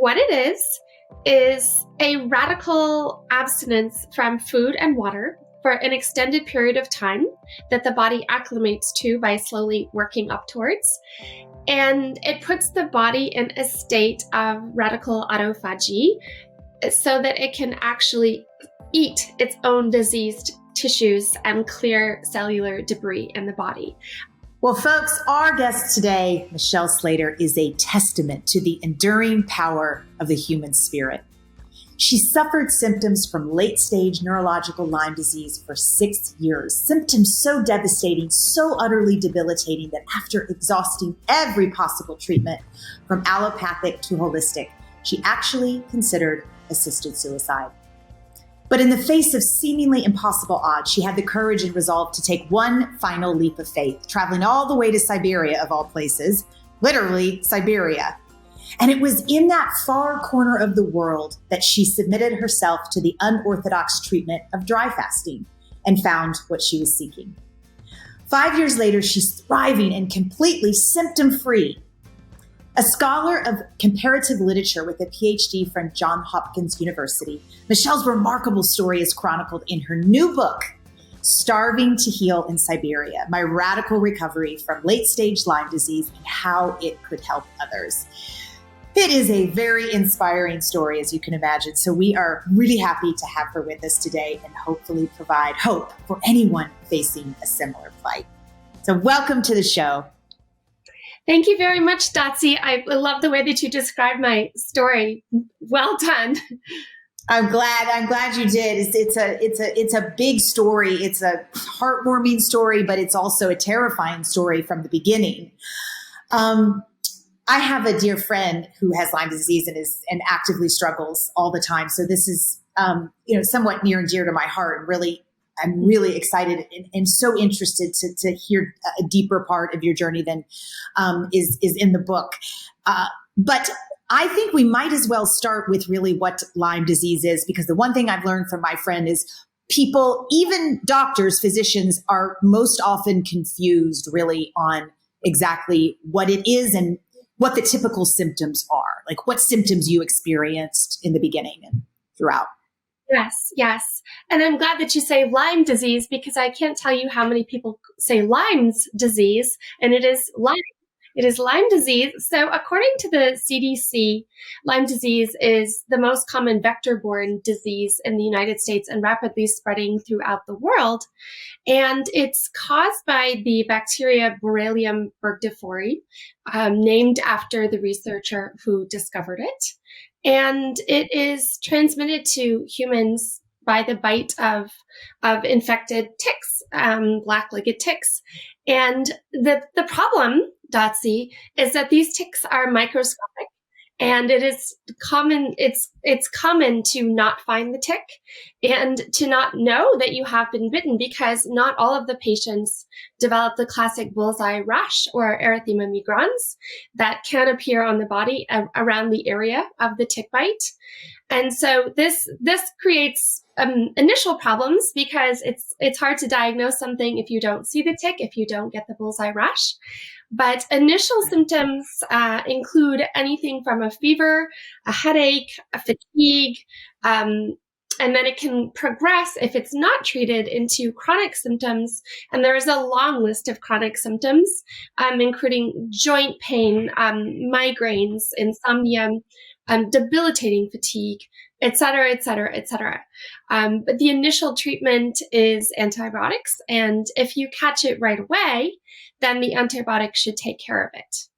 what it is a radical abstinence from food and water for an extended period of time that the body acclimates to by slowly working up towards. And it puts the body in a state of radical autophagy so that it can actually eat its own diseased tissues and clear cellular debris in the body. Well, folks, our guest today, Michelle Slater, is a testament to the enduring power of the human spirit. She suffered symptoms from late-stage neurological Lyme disease for 6 years, symptoms so devastating, so utterly debilitating that after exhausting every possible treatment, from allopathic to holistic, she actually considered assisted suicide. But in the face of seemingly impossible odds, she had the courage and resolve to take one final leap of faith, traveling all the way to Siberia, of all places, literally Siberia. And it was in that far corner of the world that she submitted herself to the unorthodox treatment of dry fasting and found what she was seeking. 5 years later, she's thriving and completely symptom-free. A scholar of comparative literature with a PhD from Johns Hopkins University, Michelle's remarkable story is chronicled in her new book, Starving to Heal in Siberia, My Radical Recovery from Late-Stage Lyme Disease and How It Could Help Others. It is a very inspiring story, as you can imagine. So we are really happy to have her with us today and hopefully provide hope for anyone facing a similar plight. So welcome to the show. Thank you very much, Dotsie. I love the way that you described my story. Well done. I'm glad you did. It's a big story. It's a heartwarming story, but it's also a terrifying story from the beginning. I have a dear friend who has Lyme disease and actively struggles all the time. So this is somewhat near and dear to my heart. I'm really excited and so interested to hear a deeper part of your journey than is in the book. But I think we might as well start with really what Lyme disease is, because the one thing I've learned from my friend is people, even doctors, physicians, are most often confused really on exactly what it is and what the typical symptoms are, like what symptoms you experienced in the beginning and throughout. Yes. And I'm glad that you say Lyme disease, because I can't tell you how many people say Lyme's disease, and it is Lyme. It is Lyme disease. So according to the CDC, Lyme disease is the most common vector-borne disease in the United States and rapidly spreading throughout the world. And it's caused by the bacteria Borrelia burgdorferi, named after the researcher who discovered it. And it is transmitted to humans by the bite of infected ticks, black-legged ticks. And the problem, Dotsie, is that these ticks are microscopic, and it is common. It's common to not find the tick and to not know that you have been bitten, because not all of the patients develop the classic bullseye rash or erythema migrans that can appear on the body around the area of the tick bite. And so this creates initial problems, because it's hard to diagnose something if you don't see the tick, if you don't get the bullseye rash. But initial symptoms include anything from a fever, a headache, a fatigue, and then it can progress, if it's not treated, into chronic symptoms. And there is a long list of chronic symptoms, including joint pain, migraines, insomnia, debilitating fatigue, et cetera, et cetera, et cetera. But the initial treatment is antibiotics. And if you catch it right away, then the antibiotics should take care of it.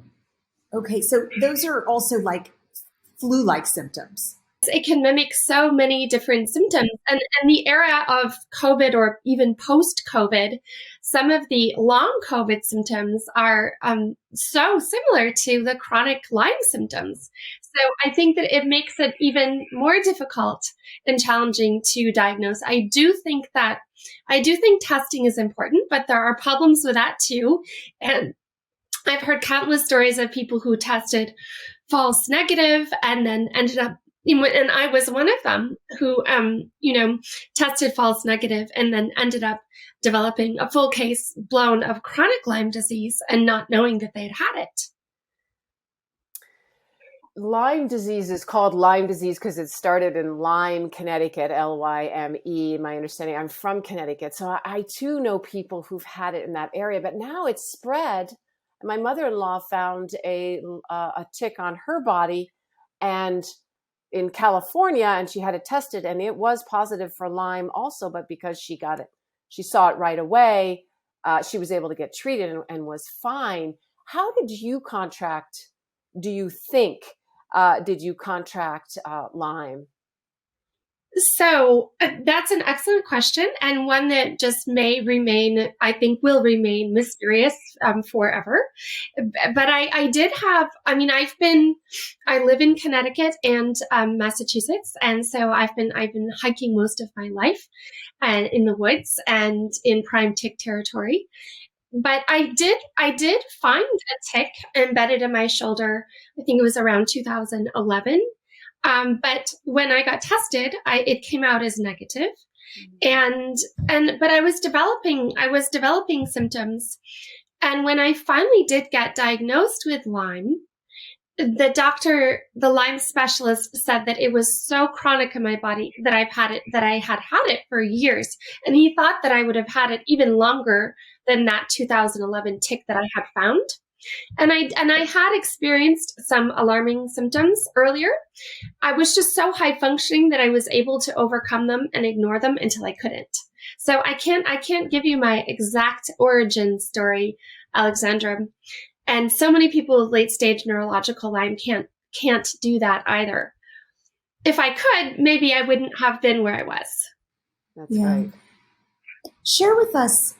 Okay, so those are also like flu-like symptoms. It can mimic so many different symptoms. And in the era of COVID or even post-COVID, some of the long COVID symptoms are so similar to the chronic Lyme symptoms. So I think that it makes it even more difficult and challenging to diagnose. I do think testing is important, but there are problems with that too. And I've heard countless stories of people who tested false negative and then ended up, and I was one of them who, tested false negative and then ended up developing a full case blown of chronic Lyme disease and not knowing that they'd had it. Lyme disease is called Lyme disease because it started in Lyme, Connecticut, Lyme. My understanding, I'm from Connecticut. So I too know people who've had it in that area, but now it's spread. My mother-in-law found a tick on her body and in California, and she had it tested and it was positive for Lyme also, but because she saw it right away, she was able to get treated and was fine. How did you contract, do you think, did you contract Lyme? So that's an excellent question, and one that just may remain, I think will remain mysterious forever. But I did have, I live in Connecticut and Massachusetts. And so I've been hiking most of my life and in the woods and in prime tick territory. But I did find a tick embedded in my shoulder. I think it was around 2011. But when I got tested, it came out as negative. But I was developing symptoms. And when I finally did get diagnosed with Lyme, the Lyme specialist said that it was so chronic in my body that I had had it for years. And he thought that I would have had it even longer than that 2011 tick that I had found. And I had experienced some alarming symptoms earlier. I was just so high functioning that I was able to overcome them and ignore them until I couldn't. So I can't give you my exact origin story, Alexandra. And so many people with late stage neurological Lyme can't do that either. If I could, maybe I wouldn't have been where I was. That's right. Share with us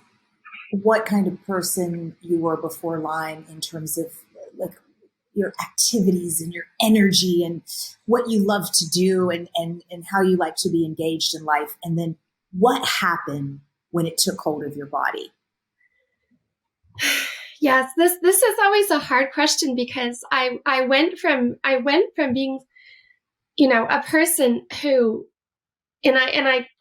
what kind of person you were before Lyme in terms of like your activities and your energy and what you love to do and how you like to be engaged in life. And then what happened when it took hold of your body? Yes, this is always a hard question because I went from being, a person who, and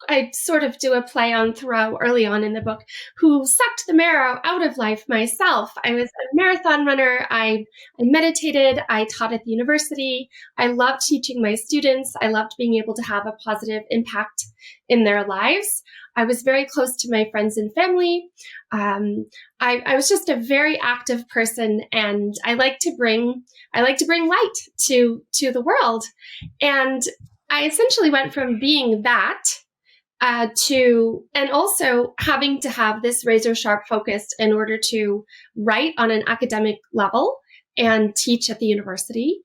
I sort of do a play on Thoreau early on in the book, who sucked the marrow out of life myself. I was a marathon runner. I meditated. I taught at the university. I loved teaching my students. I loved being able to have a positive impact in their lives. I was very close to my friends and family. I was just a very active person, and I like to bring light to the world. And I essentially went from being that and also having to have this razor sharp focus in order to write on an academic level and teach at the university.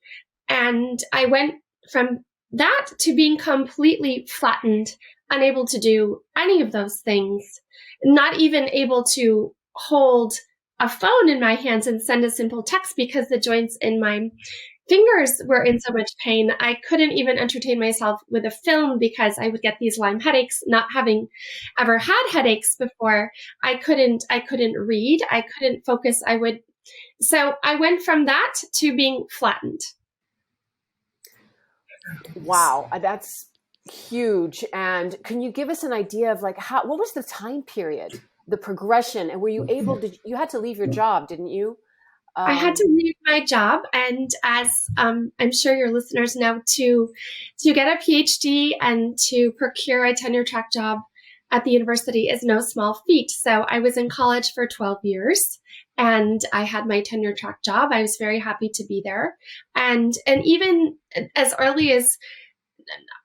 And I went from that to being completely flattened, unable to do any of those things, not even able to hold a phone in my hands and send a simple text because the joints in my fingers were in so much pain. I couldn't even entertain myself with a film because I would get these Lyme headaches, not having ever had headaches before. I couldn't read. I couldn't focus. So I went from that to being flattened. Wow. That's huge. And can you give us an idea of what was the time period, the progression, and were you able to, you had to leave your job, didn't you? I had to leave my job, and as I'm sure your listeners know, to get a PhD and to procure a tenure track job at the university is no small feat. So I was in college for 12 years, and I had my tenure track job. I was very happy to be there, and even as early as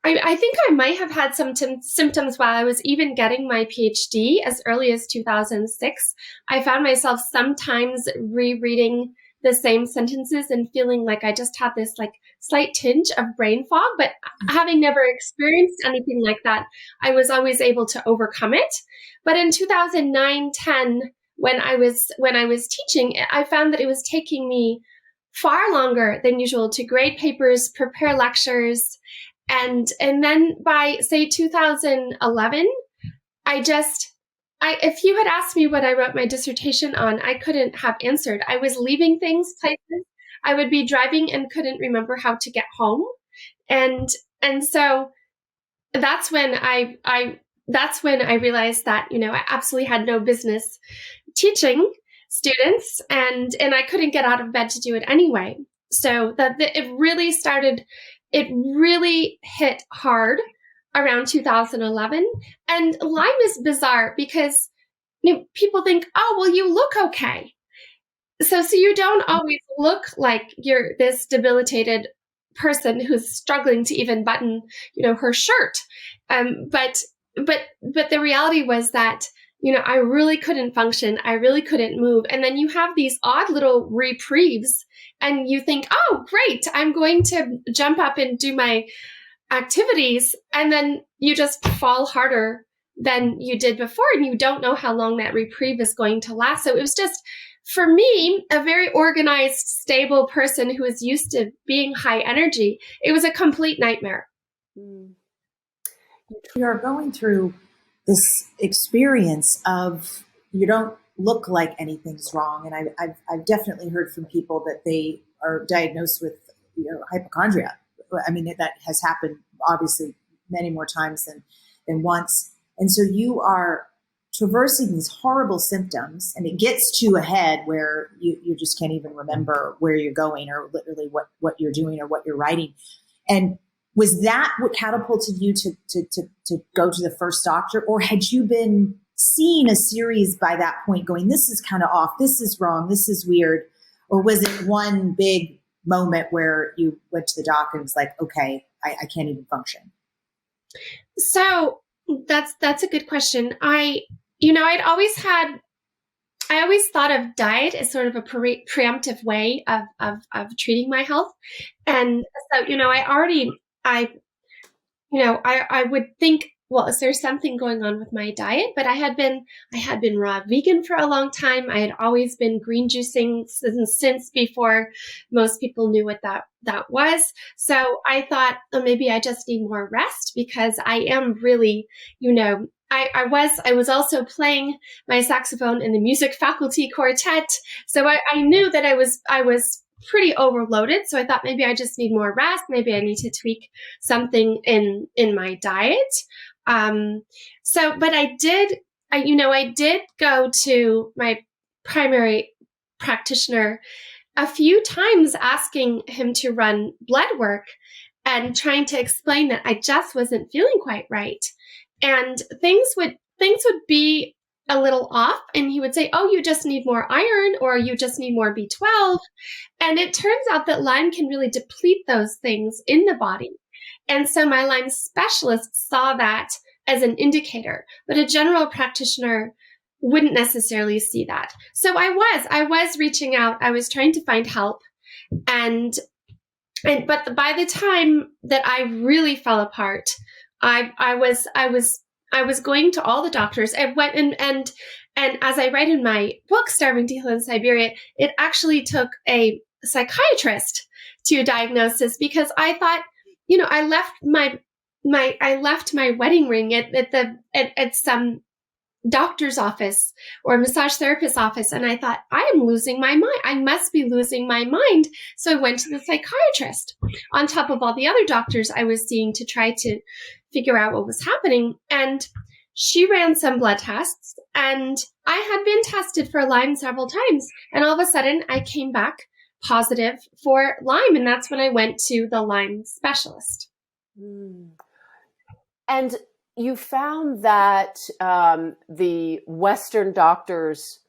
I think I might have had some symptoms while I was even getting my PhD as early as 2006. I found myself sometimes rereading the same sentences and feeling like I just had this slight tinge of brain fog, but having never experienced anything like that, I was always able to overcome it. But in 2009-10, when I was teaching, I found that it was taking me far longer than usual to grade papers, prepare lectures. And then by, say, 2011, if you had asked me what I wrote my dissertation on, I couldn't have answered. I was leaving places. I would be driving and couldn't remember how to get home. And so that's when I realized that, I absolutely had no business teaching students, and I couldn't get out of bed to do it anyway. So it really hit hard around 2011. And Lyme is bizarre because people think, oh, well, you look okay. So you don't always look like you're this debilitated person who's struggling to even button, her shirt. But the reality was that, I really couldn't function. I really couldn't move. And then you have these odd little reprieves and you think, oh, great, I'm going to jump up and do my activities. And then you just fall harder than you did before. And you don't know how long that reprieve is going to last. So it was just, for me, a very organized, stable person who is used to being high energy, it was a complete nightmare. You're going through this experience of you don't look like anything's wrong. And I've definitely heard from people that they are diagnosed with hypochondria. I mean, that has happened obviously many more times than once. And so you are traversing these horrible symptoms, and it gets to a head where you just can't even remember where you're going or literally what you're doing or what you're writing. And was that what catapulted you to go to the first doctor, or had you been seeing a series by that point going, this is kind of off, this is wrong, this is weird? Or was it one big moment where you went to the doctor and was like, okay, I can't even function? So that's a good question. I always thought of diet as sort of a preemptive way of treating my health. And so, I would think, well, is there something going on with my diet? But I had been raw vegan for a long time. I had always been green juicing since before most people knew what that was. So I thought, oh, maybe I just need more rest, because I am really, I was also playing my saxophone in the music faculty quartet. So I knew that I was pretty overloaded. So I thought maybe I just need more rest. Maybe I need to tweak something in my diet. But I did go to my primary practitioner a few times, asking him to run blood work and trying to explain that I just wasn't feeling quite right. And things would be a little off, and he would say, oh, you just need more iron, or you just need more B12. And it turns out that Lyme can really deplete those things in the body. And so my Lyme specialist saw that as an indicator, but a general practitioner wouldn't necessarily see that. So I was reaching out. I was trying to find help. But by the time that I really fell apart, I was going to all the doctors. I went and as I write in my book, Starving to Heal in Siberia, it actually took a psychiatrist to diagnose this, because I thought, I left my wedding ring at some doctor's office or massage therapist's office, and I thought, I am losing my mind. I must be losing my mind. So I went to the psychiatrist on top of all the other doctors I was seeing to try to figure out what was happening. And she ran some blood tests, and I had been tested for Lyme several times. And all of a sudden I came back positive for Lyme. And that's when I went to the Lyme specialist. And you found that the Western doctors,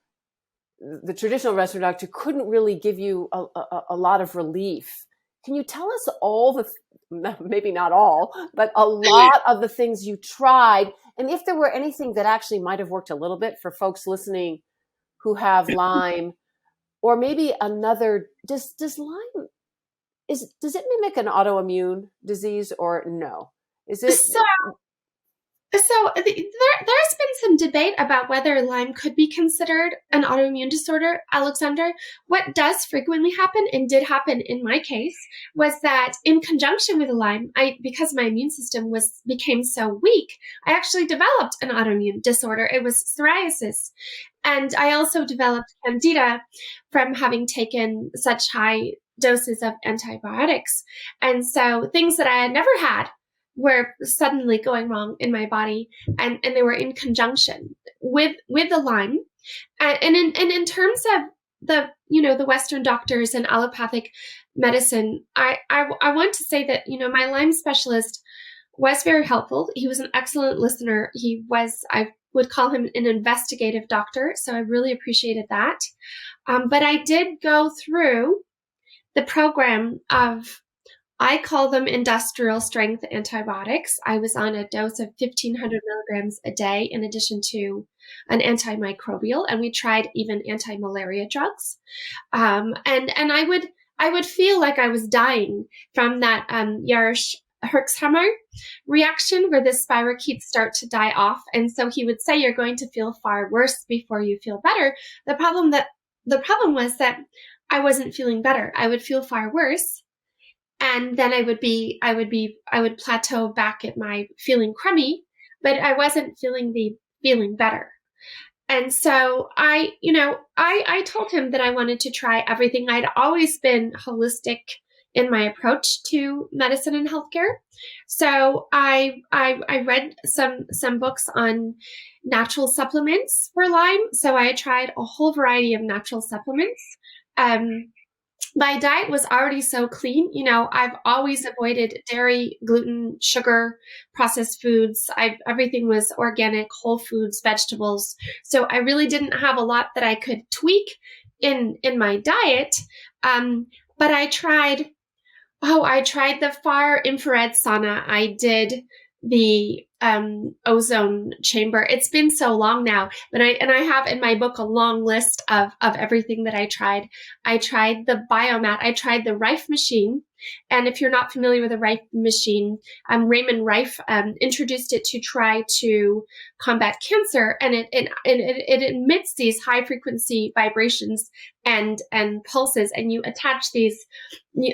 the traditional Western doctor, couldn't really give you a lot of relief. Can you tell us maybe not all, but a lot of the things you tried, and if there were anything that actually might have worked a little bit for folks listening who have Lyme, or maybe another, does Lyme, does it mimic an autoimmune disease, or no? Is it? So there's been some debate about whether Lyme could be considered an autoimmune disorder, Alexandra. What does frequently happen, and did happen in my case, was that in conjunction with Lyme, because my immune system became so weak, I actually developed an autoimmune disorder. It was psoriasis. And I also developed candida from having taken such high doses of antibiotics. And so things that I had never had were suddenly going wrong in my body, and they were in conjunction with the Lyme. And in terms of the Western doctors and allopathic medicine, I want to say that, my Lyme specialist was very helpful. He was an excellent listener. I would call him an investigative doctor. So I really appreciated that. But I did go through the program of, I call them industrial strength antibiotics. I was on a dose of 1,500 milligrams a day in addition to an antimicrobial, and we tried even anti-malaria drugs. And I would feel like I was dying from that Herxheimer reaction, where the spirochetes start to die off. And so he would say, you're going to feel far worse before you feel better. The problem was that I wasn't feeling better. I would feel far worse. And then I would plateau back at my feeling crummy, but I wasn't feeling better. And so I told him that I wanted to try everything. I'd always been holistic in my approach to medicine and healthcare. So I read some books on natural supplements for Lyme. So I tried a whole variety of natural supplements. My diet was already so clean. I've always avoided dairy, gluten, sugar, processed foods. Everything was organic, whole foods, vegetables. So I really didn't have a lot that I could tweak in my diet. But I tried the far infrared sauna. I did the ozone chamber. It's been so long now, but I have in my book a long list of everything that I tried. I tried the biomat. I tried the Rife machine. And if you're not familiar with the Rife machine, Raymond Rife introduced it to try to combat cancer, and it emits these high frequency vibrations and pulses, and you attach these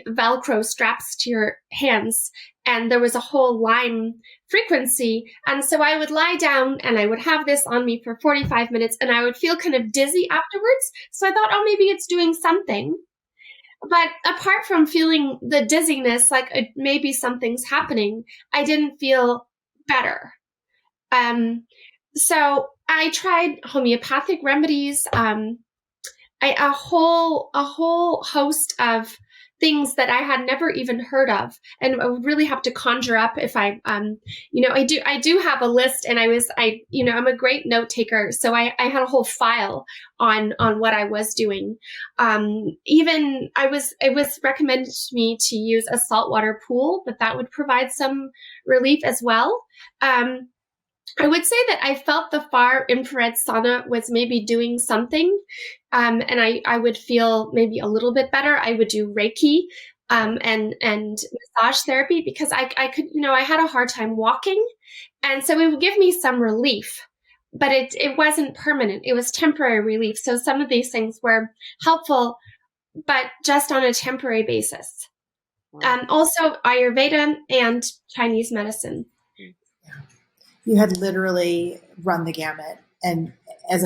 Velcro straps to your hands, and there was a whole Lyme frequency. And so I would lie down and I would have this on me for 45 minutes, and I would feel kind of dizzy afterwards. So I thought, oh, maybe it's doing something. But apart from feeling the dizziness, like maybe something's happening, I didn't feel better. So I tried homeopathic remedies, a whole host of things that I had never even heard of, and I would really have to conjure up if I do have a list, and I'm a great note taker, so I had a whole file on what I was doing. It was recommended to me to use a saltwater pool, but that would provide some relief as well. I would say that I felt the far infrared sauna was maybe doing something, and I would feel maybe a little bit better. I would do Reiki and massage therapy, because I could, I had a hard time walking, and so it would give me some relief, but it wasn't permanent. It was temporary relief. So some of these things were helpful, but just on a temporary basis. Wow. Also Ayurveda and Chinese medicine. You had literally run the gamut. And as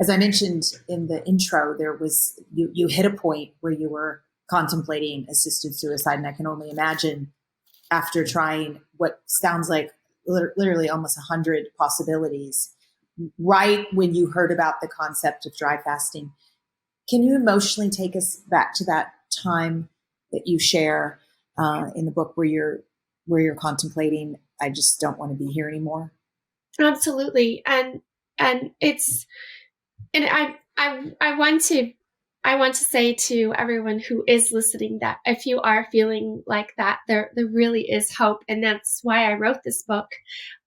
I mentioned in the intro, there was, you hit a point where you were contemplating assisted suicide. And I can only imagine, after trying what sounds like literally almost 100 possibilities, right when you heard about the concept of dry fasting. Can you emotionally take us back to that time that you share in the book where you're contemplating, I just don't want to be here anymore? Absolutely. And I want to say to everyone who is listening that if you are feeling like that, there really is hope. And that's why I wrote this book.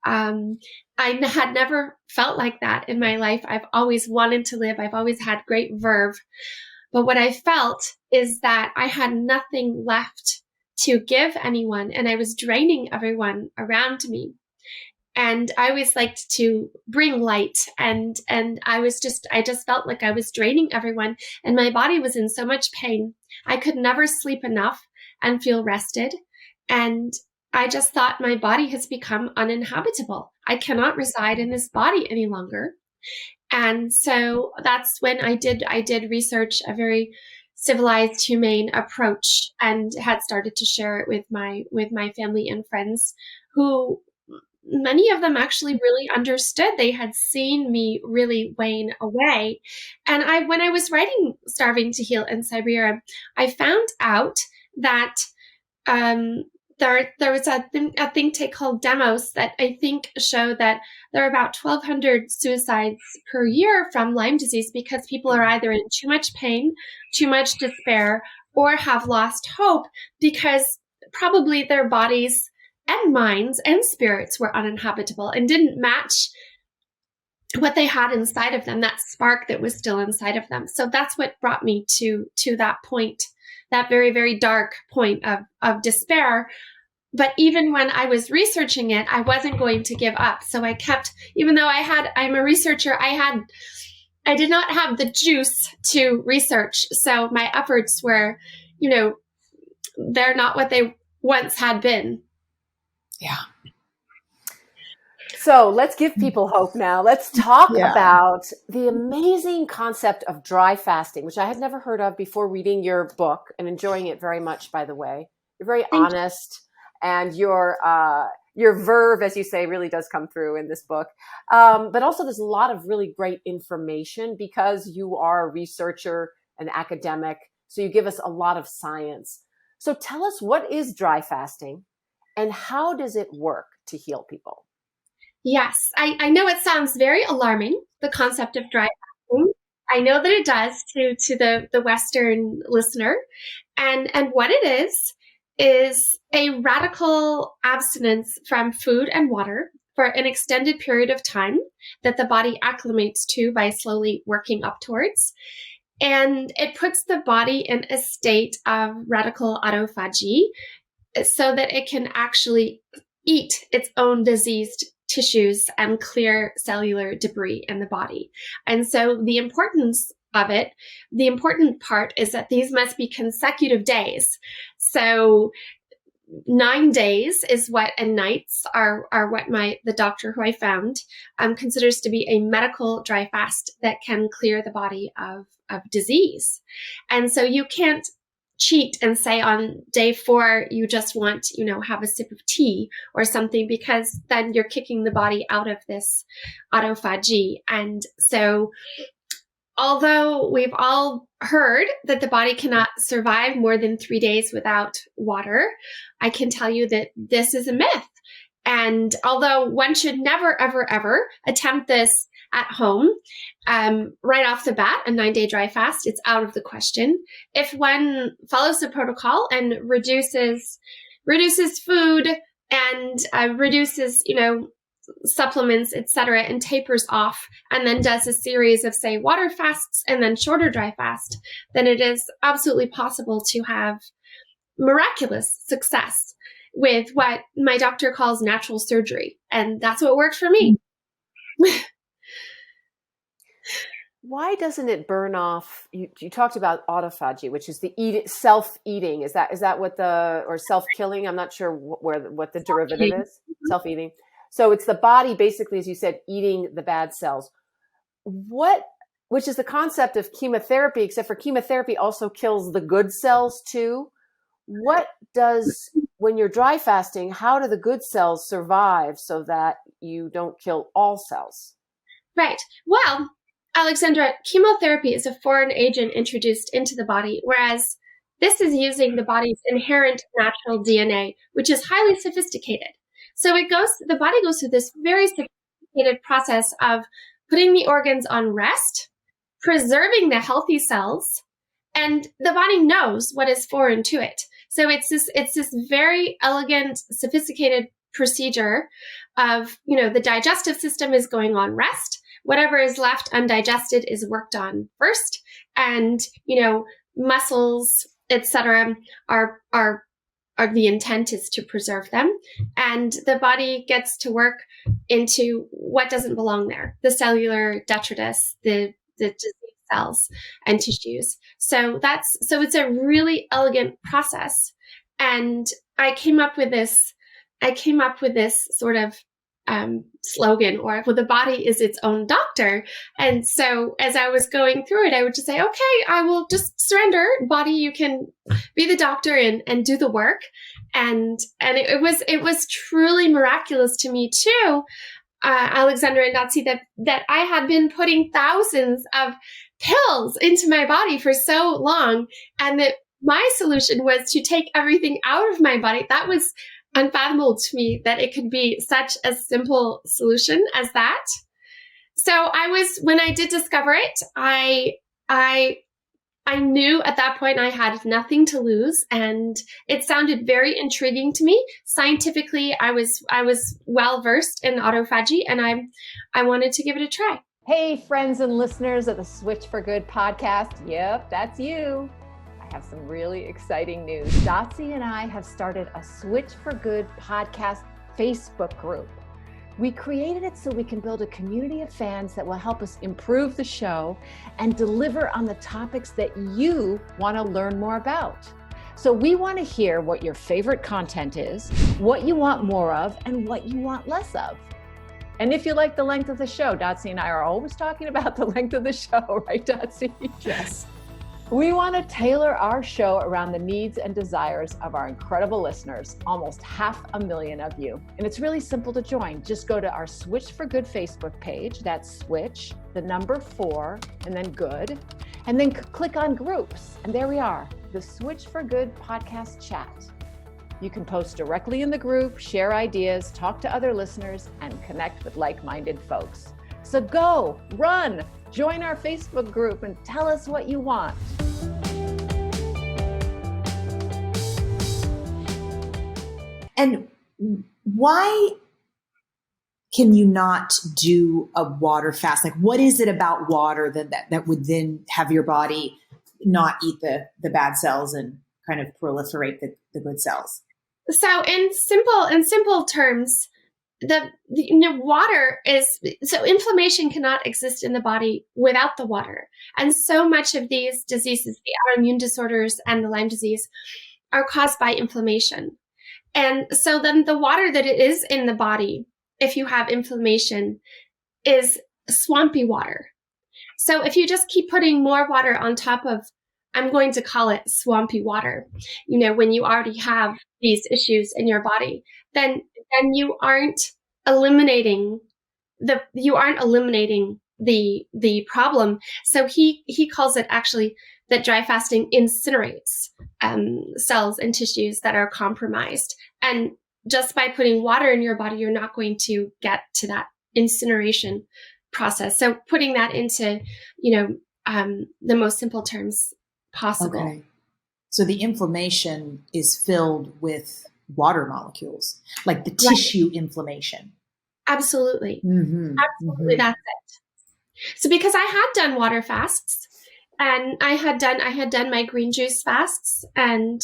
I had never felt like that in my life. I've always wanted to live. I've always had great verve. But what I felt is that I had nothing left to give anyone, and I was draining everyone around me. And I always liked to bring light, and I just felt like I was draining everyone, and my body was in so much pain. I could never sleep enough and feel rested. And I just thought, my body has become uninhabitable. I cannot reside in this body any longer. And so that's when I did research a very civilized, humane approach, and had started to share it with my family and friends, who many of them actually really understood. They had seen me really wane away. And when I was writing Starving to Heal in Siberia, I found out that there was a think tank called Demos that I think showed that there are about 1,200 suicides per year from Lyme disease because people are either in too much pain, too much despair, or have lost hope because probably their bodies and minds and spirits were uninhabitable and didn't match what they had inside of them, that spark that was still inside of them. So that's what brought me to that point, that very, very dark point of despair. But even when I was researching it, I wasn't going to give up. So I kept, even though I'm a researcher, I did not have the juice to research. So my efforts were, they're not what they once had been. Yeah. So let's give people hope now. Let's talk about the amazing concept of dry fasting, which I had never heard of before reading your book and enjoying it very much, by the way. You're very honest, and your verve, as you say, really does come through in this book. But also there's a lot of really great information because you are a researcher, an academic. So you give us a lot of science. So tell us, what is dry fasting and how does it work to heal people? Yes, I know it sounds very alarming, the concept of dry fasting. I know that it does to the Western listener. And what it is a radical abstinence from food and water for an extended period of time that the body acclimates to by slowly working up towards. And it puts the body in a state of radical autophagy so that it can actually eat its own diseased tissues and clear cellular debris in the body. And so the importance of it, the important part is that these must be consecutive days. So 9 days is what, and nights are what the doctor who I found considers to be a medical dry fast that can clear the body of disease. And so you can't cheat and say on day 4 you just want, have a sip of tea or something, because then you're kicking the body out of this autophagy. And so although we've all heard that the body cannot survive more than 3 days without water, I can tell you that this is a myth. And although one should never, ever, ever attempt this at home, right off the bat, a 9-day dry fast, it's out of the question. If one follows the protocol and reduces food and reduces, supplements, etc., and tapers off, and then does a series of, say, water fasts and then shorter dry fast, then it is absolutely possible to have miraculous success with what my doctor calls natural surgery. And that's what worked for me. Why doesn't it burn off? You talked about autophagy, which is the self-eating. Is that what or self-killing? I'm not sure what the derivative is. Self-eating. So it's the body, basically, as you said, eating the bad cells. Which is the concept of chemotherapy, except for chemotherapy also kills the good cells too. When you're dry fasting, how do the good cells survive so that you don't kill all cells? Right. Well, Alexandra, chemotherapy is a foreign agent introduced into the body, whereas this is using the body's inherent natural DNA, which is highly sophisticated. So the body goes through this very sophisticated process of putting the organs on rest, preserving the healthy cells, and the body knows what is foreign to it. So it's this very elegant, sophisticated procedure of, the digestive system is going on rest. Whatever is left undigested is worked on first, and muscles, etc., are the intent is to preserve them, and the body gets to work into what doesn't belong there: the cellular detritus, the disease cells and tissues. So it's a really elegant process, and I came up with this sort of slogan, or the body is its own doctor. And so as I was going through it, I would just say, okay, I will just surrender. Body, you can be the doctor and do the work. it was truly miraculous to me too, Alexandra and Dotsie, that I had been putting thousands of pills into my body for so long, and that my solution was to take everything out of my body. That was unfathomable to me, that it could be such a simple solution as that. So when I did discover it, I knew at that point I had nothing to lose, and it sounded very intriguing to me. Scientifically, I was well versed in autophagy, and I wanted to give it a try. Hey, friends and listeners of the Switch for Good podcast. Yep, that's you. I have some really exciting news. Dotsie and I have started a Switch for Good podcast Facebook group. We created it so we can build a community of fans that will help us improve the show and deliver on the topics that you want to learn more about. So we want to hear what your favorite content is, what you want more of, and what you want less of. And if you like the length of the show, Dotsie and I are always talking about the length of the show, right, Dotsie? Yes. We want to tailor our show around the needs and desires of our incredible listeners, almost 500,000 of you. And it's really simple to join. Just go to our Switch for Good Facebook page. That's Switch, the number 4, and then Good. And then click on groups. And there we are, the Switch for Good podcast chat. You can post directly in the group, share ideas, talk to other listeners, and connect with like-minded folks. So go, run, join our Facebook group and tell us what you want. And why can you not do a water fast? Like, what is it about water that would then have your body not eat the bad cells and kind of proliferate the good cells? So in simple terms, water is, so inflammation cannot exist in the body without the water. And so much of these diseases, the autoimmune disorders and the Lyme disease, are caused by inflammation. And so then the water that it is in the body, if you have inflammation, is swampy water. So if you just keep putting more water on top of, I'm going to call it swampy water, when you already have these issues in your body, then you aren't eliminating the problem. So he calls it actually that dry fasting incinerates cells and tissues that are compromised. And just by putting water in your body, you're not going to get to that incineration process. So putting that into, the most simple terms possible. Okay. So the inflammation is filled with water molecules, like the tissue inflammation. Absolutely. Mm-hmm. Absolutely. Mm-hmm. That's it. So because I had done water fasts, and I had done my green juice fasts, and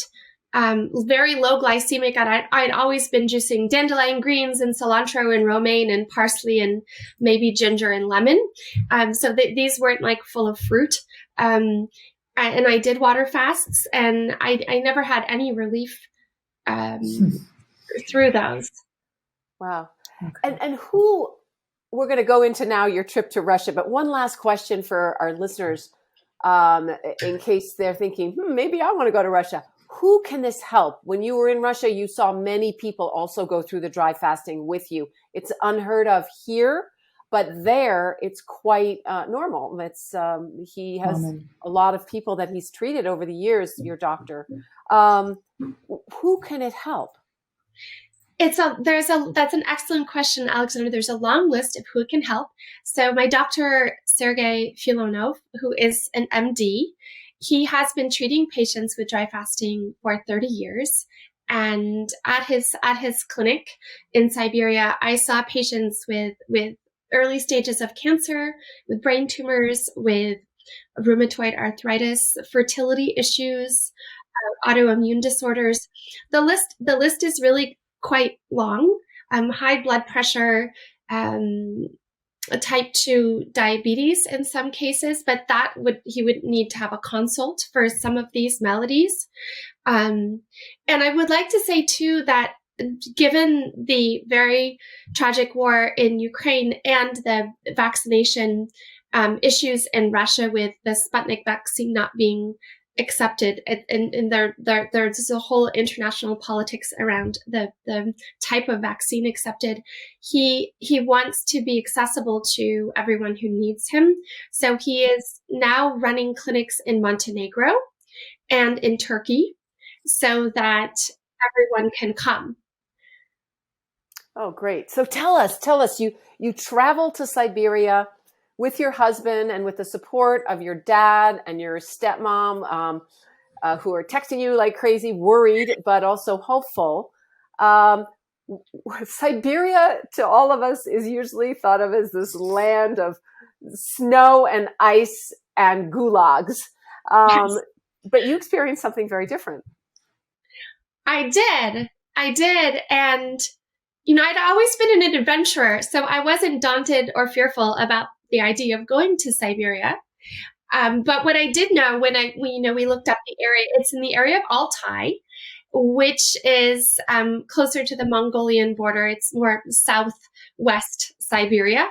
very low glycemic. I'd always been juicing dandelion greens and cilantro and romaine and parsley and maybe ginger and lemon. So these weren't like full of fruit. And I did water fasts, and I never had any relief through those. Wow. Okay. And who, we're going to go into now your trip to Russia, but one last question for our listeners, in case they're thinking, maybe I want to go to Russia. Who can this help? When you were in Russia, you saw many people also go through the dry fasting with you. It's unheard of here, but there it's quite normal. It's he has a lot of people that he's treated over the years, your doctor. Who can it help? That's an excellent question, Alexandra. There's a long list of who can help. So my doctor, Sergey Filonov, who is an MD, he has been treating patients with dry fasting for 30 years. And at his clinic in Siberia, I saw patients with early stages of cancer, with brain tumors, with rheumatoid arthritis, fertility issues, autoimmune disorders. The list is really quite long. High blood pressure, type 2 diabetes in some cases, but he would need to have a consult for some of these maladies. And I would like to say too that given the very tragic war in Ukraine and the vaccination issues in Russia with the Sputnik vaccine not being accepted, and there's a whole international politics around the type of vaccine accepted. He wants to be accessible to everyone who needs him. So he is now running clinics in Montenegro and in Turkey so that everyone can come. Oh, great. So tell us, you traveled to Siberia with your husband and with the support of your dad and your stepmom, who are texting you like crazy, worried, but also hopeful. Siberia, to all of us, is usually thought of as this land of snow and ice and gulags. Yes. But you experienced something very different. I did. And, I'd always been an adventurer, so I wasn't daunted or fearful about the idea of going to Siberia. But what I did know when we looked up the area, it's in the area of Altai, which is closer to the Mongolian border. It's more southwest Siberia,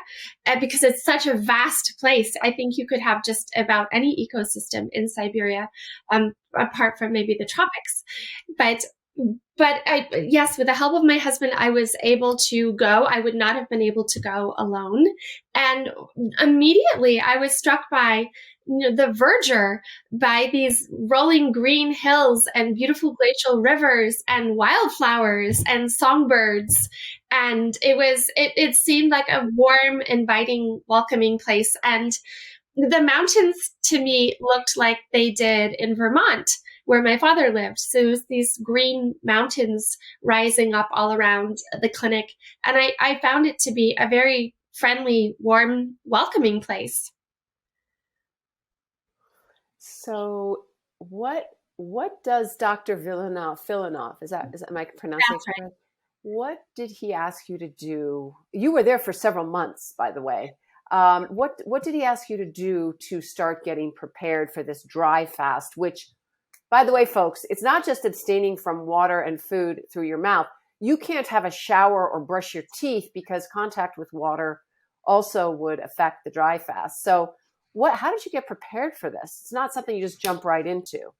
because it's such a vast place. I think you could have just about any ecosystem in Siberia, apart from maybe the tropics. But yes, with the help of my husband, I was able to go. I would not have been able to go alone. And immediately I was struck by the verdure, by these rolling green hills and beautiful glacial rivers and wildflowers and songbirds. And it seemed like a warm, inviting, welcoming place. And the mountains to me looked like they did in Vermont, where my father lived. So it was these green mountains rising up all around the clinic. And I found it to be a very friendly, warm, welcoming place. So what does Dr. Filonov, am I pronouncing it correct? What did he ask you to do? You were there for several months, by the way. What did he ask you to do to start getting prepared for this dry fast, which, by the way, folks, it's not just abstaining from water and food through your mouth. You can't have a shower or brush your teeth because contact with water also would affect the dry fast. So how did you get prepared for this? It's not something you just jump right into.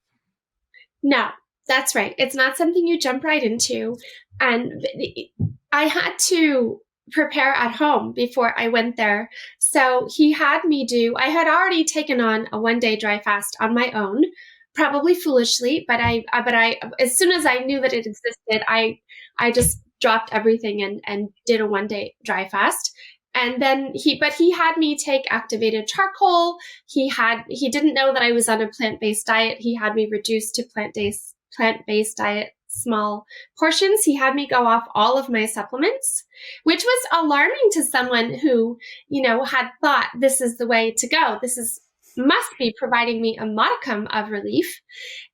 No, that's right. It's not something you jump right into. And I had to prepare at home before I went there. So he had me I had already taken on a 1-day dry fast on my own, probably foolishly, but I, as soon as I knew that it existed, I just dropped everything and did a 1-day dry fast. And then he had me take activated charcoal. He didn't know that I was on a plant-based diet. He had me reduce to plant-based diet, small portions. He had me go off all of my supplements, which was alarming to someone who, had thought this is the way to go. Must be providing me a modicum of relief.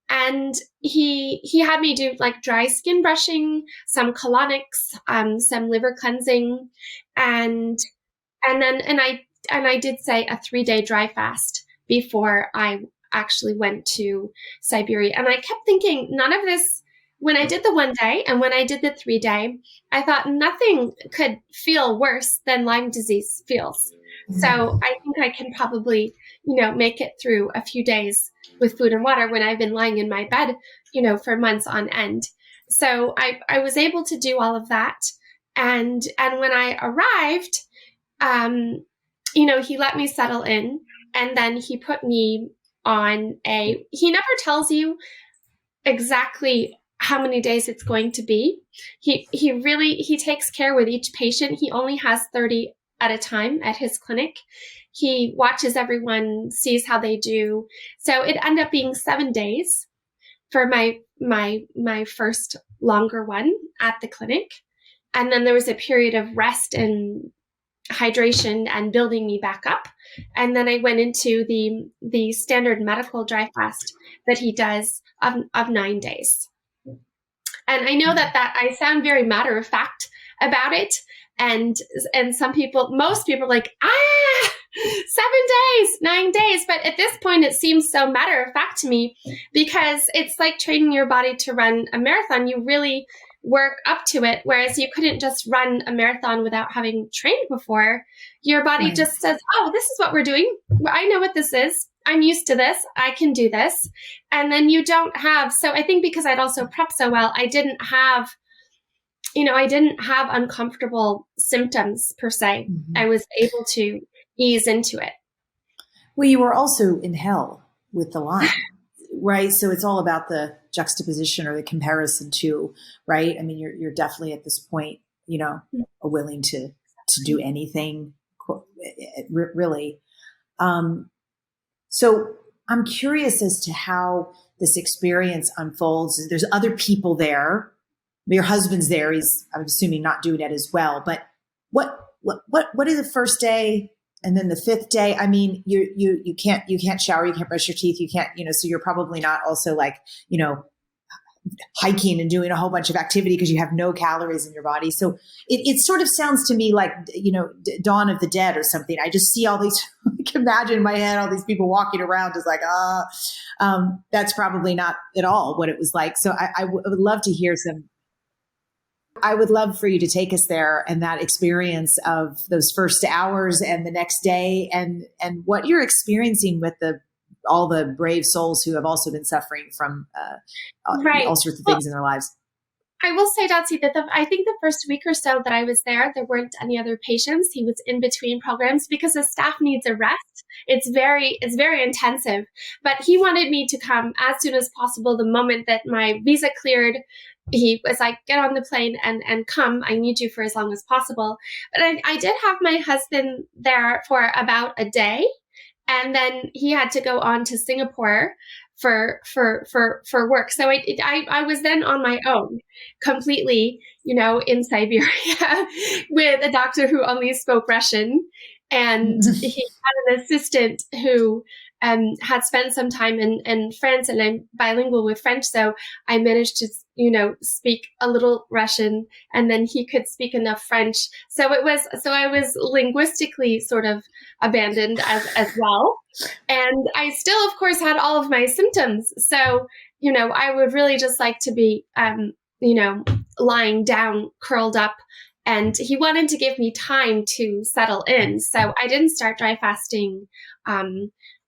And he had me do like dry skin brushing, some colonics, some liver cleansing, and I did say a 3-day dry fast before I actually went to Siberia. And I kept thinking, none of this, when I did the 1 day and when I did the 3-day, I thought nothing could feel worse than Lyme disease feels. So I think I can probably, make it through a few days with food and water when I've been lying in my bed, for months on end. So I was able to do all of that. And when I arrived, he let me settle in, and then he put me on he never tells you exactly how many days it's going to be. He takes care with each patient. He only has 30 at a time at his clinic. He watches everyone, sees how they do. So it ended up being 7 days for my first longer one at the clinic. And then there was a period of rest and hydration and building me back up. And then I went into the standard medical dry fast that he does of 9 days. And I know that I sound very matter of fact about it. And most people are like, 7 days, 9 days. But at this point, it seems so matter of fact to me, because it's like training your body to run a marathon. You really work up to it, whereas you couldn't just run a marathon without having trained before. Your body just says, oh, this is what we're doing. I know what this is. I'm used to this. I can do this. And then you don't have, so I think because I'd also prepped so well, I didn't have uncomfortable symptoms per se. Mm-hmm. I was able to ease into it. Well, you were also in hell with the Lyme, right? So it's all about the juxtaposition or the comparison to, right? I mean, you're definitely at this point, willing to do anything, really. So I'm curious as to how this experience unfolds. There's other people there. Your husband's there. He's, I'm assuming, not doing it as well. But what is the first day and then the fifth day? I mean, you can't shower, you can't brush your teeth, you can't, so you're probably not also like, hiking and doing a whole bunch of activity because you have no calories in your body. So it sort of sounds to me like, Dawn of the Dead or something. I just see all these, I can imagine in my head, all these people walking around just like, that's probably not at all what it was like. So I would love to hear I would love for you to take us there and that experience of those first hours and the next day and what you're experiencing with all the brave souls who have also been suffering from all sorts of things in their lives. I will say, Dotsie, that I think the first week or so that I was there weren't any other patients. He was in between programs because the staff needs a rest. It's very intensive, but he wanted me to come as soon as possible. The moment that my visa cleared, he was like, get on the plane and come. I need you for as long as possible. But I did have my husband there for about a day. And then he had to go on to Singapore for work. So I was then on my own completely, in Siberia with a doctor who only spoke Russian. And he had an assistant who had spent some time in France, and I'm bilingual with French. So I managed to, speak a little Russian, and then he could speak enough French. So I was linguistically sort of abandoned as well. And I still, of course, had all of my symptoms. So, I would really just like to be, lying down, curled up. And he wanted to give me time to settle in. So I didn't start dry fasting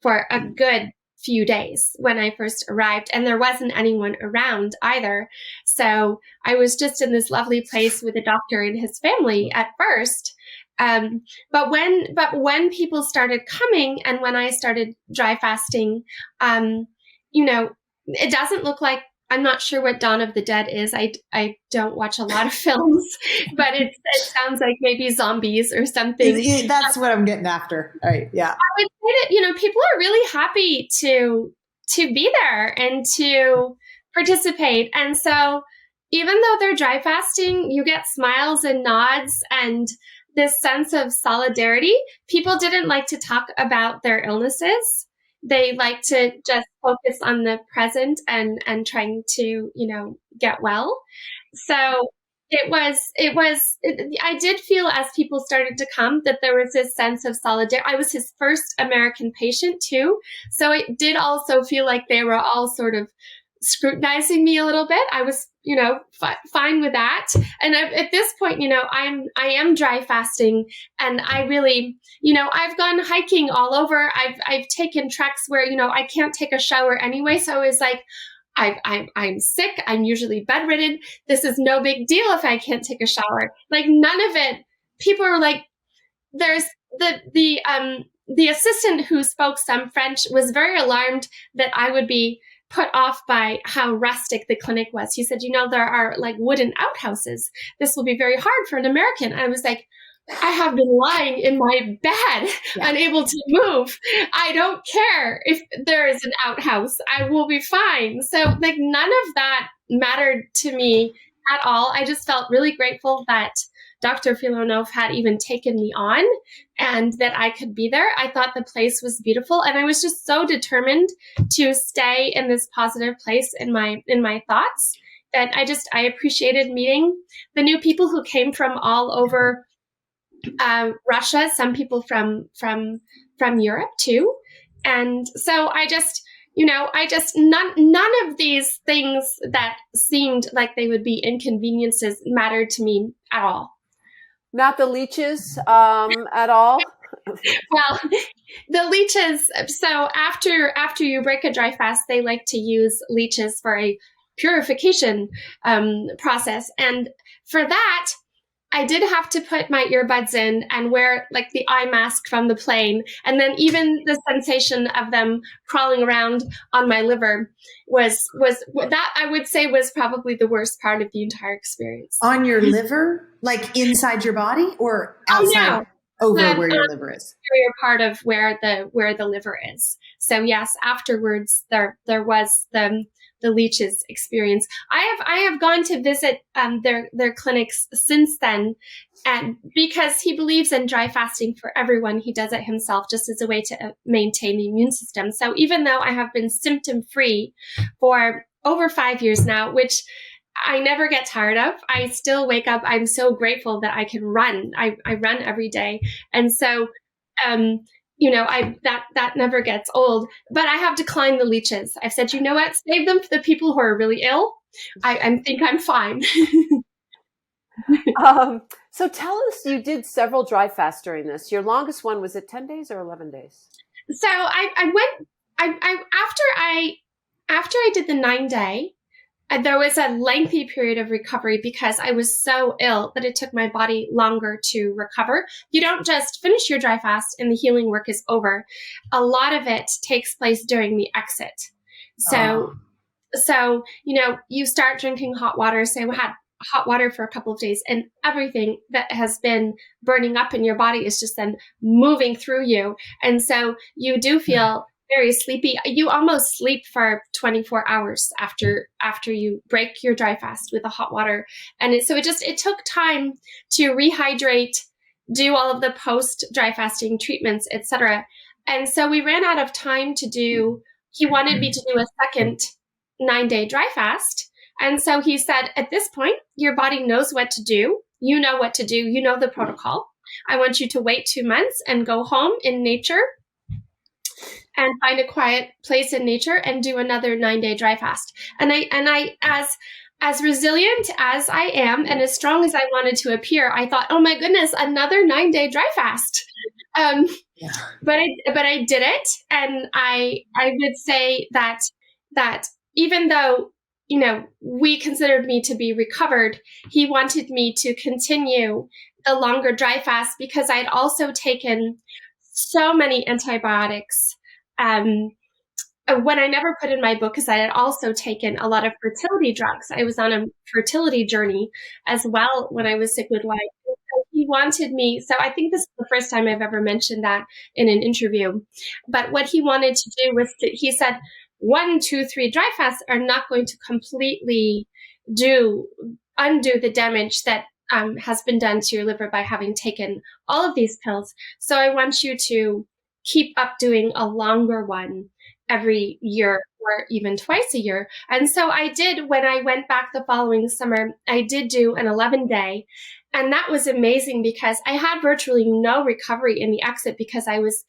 for a good few days when I first arrived. And there wasn't anyone around either. So I was just in this lovely place with a doctor and his family at first. But when people started coming and when I started dry fasting, it doesn't look like, I'm not sure what Dawn of the Dead is. I don't watch a lot of films, but it sounds like maybe zombies or something. That's what I'm getting after. All right. Yeah. I would say that, people are really happy to be there and to participate. And so even though they're dry fasting, you get smiles and nods and this sense of solidarity. People didn't like to talk about their illnesses. They like to just focus on the present and trying to, get well. So I did feel as people started to come that there was this sense of solidarity. I was his first American patient too. So it did also feel like they were all sort of scrutinizing me a little bit. I was, fine with that. And at this point, I am dry fasting, and I really, I've gone hiking all over. I've taken treks where, I can't take a shower anyway. So I was like, I'm sick. I'm usually bedridden. This is no big deal if I can't take a shower. Like none of it. People were like, there's the assistant who spoke some French was very alarmed that I would be put off by how rustic the clinic was. He said, there are like wooden outhouses. This will be very hard for an American. I was like, I have been lying in my bed, unable to move. I don't care if there is an outhouse. I will be fine. So like none of that mattered to me at all. I just felt really grateful that Dr. Filonov had even taken me on and that I could be there. I thought the place was beautiful, and I was just so determined to stay in this positive place in my thoughts that I appreciated meeting the new people who came from all over Russia, some people from Europe too. And so none of these things that seemed like they would be inconveniences mattered to me at all. Not the leeches at all? Well, the leeches. So after you break a dry fast, they like to use leeches for a purification process, and for that, I did have to put my earbuds in and wear like the eye mask from the plane. And then even the sensation of them crawling around on my liver was that I would say was probably the worst part of the entire experience. On your liver, like inside your body or outside? Oh, no. Over where your liver is. Superior part of where the liver is. So yes, afterwards there was the leeches experience. I have gone to visit their clinics since then, and because he believes in dry fasting for everyone, he does it himself just as a way to maintain the immune system. So even though I have been symptom free for over 5 years now, which I never get tired of. I still wake up. I'm so grateful that I can run. I run every day. And so, that never gets old, but I have declined the leeches. I've said, you know what, save them for the people who are really ill. I think I'm fine. So tell us, you did several dry fasts during this. Your longest one, was it 10 days or 11 days? So after I did the 9-day, there was a lengthy period of recovery because I was so ill that it took my body longer to recover. You don't just finish your dry fast and the healing work is over. A lot of it takes place during the exit. So you start drinking hot water. So I had hot water for a couple of days, and everything that has been burning up in your body is just then moving through you. And so you do feel very sleepy. You almost sleep for 24 hours after you break your dry fast with the hot water. And it took time to rehydrate, do all of the post dry fasting treatments, etc. And so we ran out of time to do, he wanted me to do a second 9-day dry fast. And so he said, at this point, your body knows what to do. You know what to do. You know the protocol. I want you to wait 2 months and go home in nature and find a quiet place in nature and do another 9-day dry fast. And I, as resilient as I am and as strong as I wanted to appear, I thought, oh my goodness, another 9-day dry fast. But I did it. And I would say that even though, we considered me to be recovered, he wanted me to continue the longer dry fast because I'd also taken so many antibiotics. When I never put in my book, because I had also taken a lot of fertility drugs. I was on a fertility journey as well when I was sick with Lyme. So he wanted me, so I think this is the first time I've ever mentioned that in an interview. But what he wanted to do was, he said, 1, 2, 3 dry fasts are not going to completely undo the damage that has been done to your liver by having taken all of these pills. So I want you to keep up doing a longer one every year or even twice a year. And so I did, when I went back the following summer, I did do an 11-day. And that was amazing because I had virtually no recovery in the exit because I was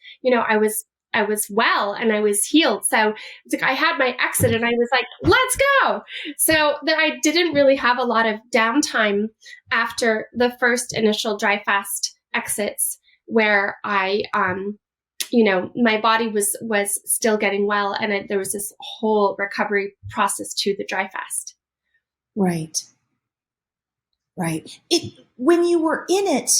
well and I was healed. So it's like I had my exit and I was like, let's go. So that I didn't really have a lot of downtime after the first initial dry fast exits where I, my body was still getting well, and there was this whole recovery process to the dry fast. Right. When you were in it,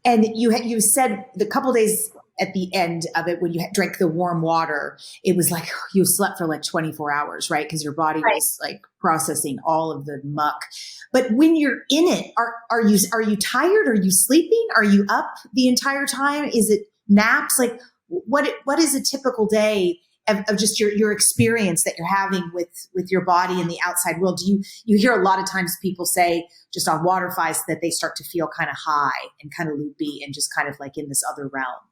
and you said the couple days at the end of it when you drank the warm water, it was like you slept for like 24 hours, right? Because your body was like processing all of the muck. But when you're in it, are you tired? Are you sleeping? Are you up the entire time? Is it naps? Like what is a typical day of just your experience that you're having with your body in the outside world? Do you hear a lot of times people say just on water fasts that they start to feel kind of high and kind of loopy and just kind of like in this other realm?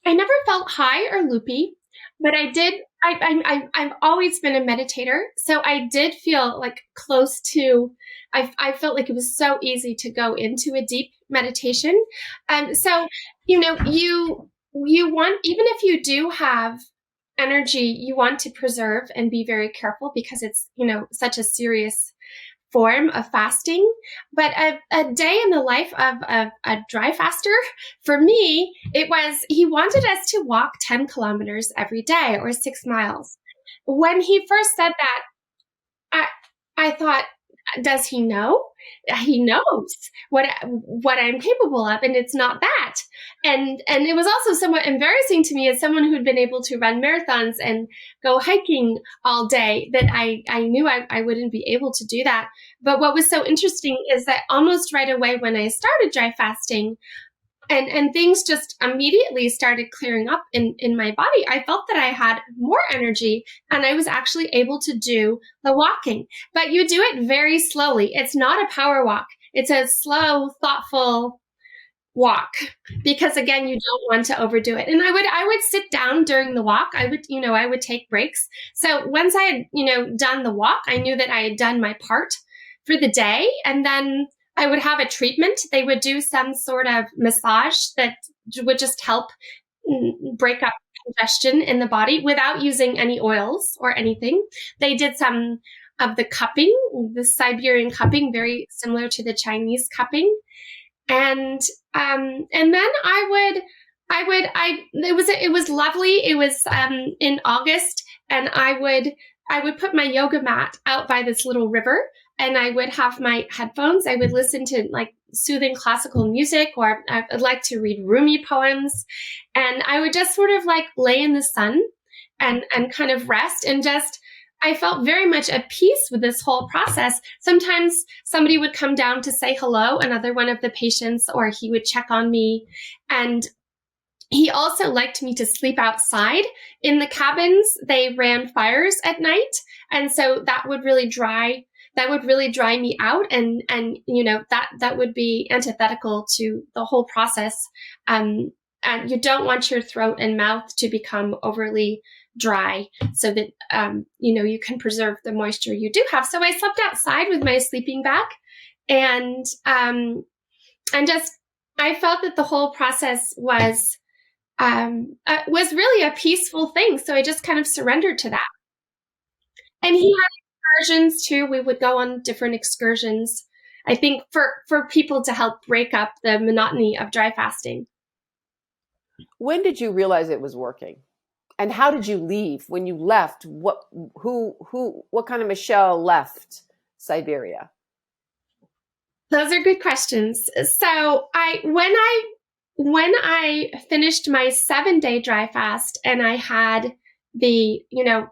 I never felt high or loopy, but I did. I've always been a meditator, so I did feel like close to. I felt like it was so easy to go into a deep meditation. So you want, even if you do have energy, you want to preserve and be very careful because it's such a serious form of fasting, but a day in the life of a dry faster, for me, he wanted us to walk 10 kilometers every day or 6 miles. When he first said that, I thought, does he know? He knows what I'm capable of, and it's not that. And it was also somewhat embarrassing to me as someone who'd been able to run marathons and go hiking all day, that I knew I wouldn't be able to do that. But what was so interesting is that almost right away when I started dry fasting, and things just immediately started clearing up in my body. I felt that I had more energy, and I was actually able to do the walking. But you do it very slowly. It's not a power walk. It's a slow, thoughtful walk, because again, you don't want to overdo it. And I would sit down during the walk. I would take breaks. So once I had, done the walk, I knew that I had done my part for the day. And then I would have a treatment. They would do some sort of massage that would just help break up congestion in the body without using any oils or anything. They did some of the cupping, the Siberian cupping, very similar to the Chinese cupping. And then it was lovely. It was in August, and I would put my yoga mat out by this little river, and I would have my headphones. I would listen to like soothing classical music, or I'd like to read Rumi poems. And I would just sort of like lay in the sun and kind of rest, and I felt very much at peace with this whole process. Sometimes somebody would come down to say hello, another one of the patients, or he would check on me. And he also liked me to sleep outside. In the cabins, they ran fires at night. And so that would really dry me out. And that would be antithetical to the whole process. And you don't want your throat and mouth to become overly dry, so that, you can preserve the moisture you do have. So I slept outside with my sleeping bag, and I felt that the whole process was really a peaceful thing. So I just kind of surrendered to that. And he had excursions too. We would go on different excursions, I think for people to help break up the monotony of dry fasting. When did you realize it was working? And how did you leave? When you left, what kind of Michelle left Siberia? Those are good questions. So when I finished my 7-day dry fast, and I had the,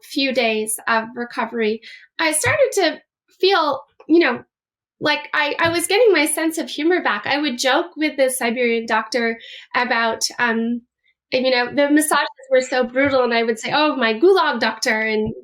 few days of recovery, I started to feel, like I was getting my sense of humor back. I would joke with the Siberian doctor about, the massages were so brutal, and I would say, "Oh, my gulag doctor," and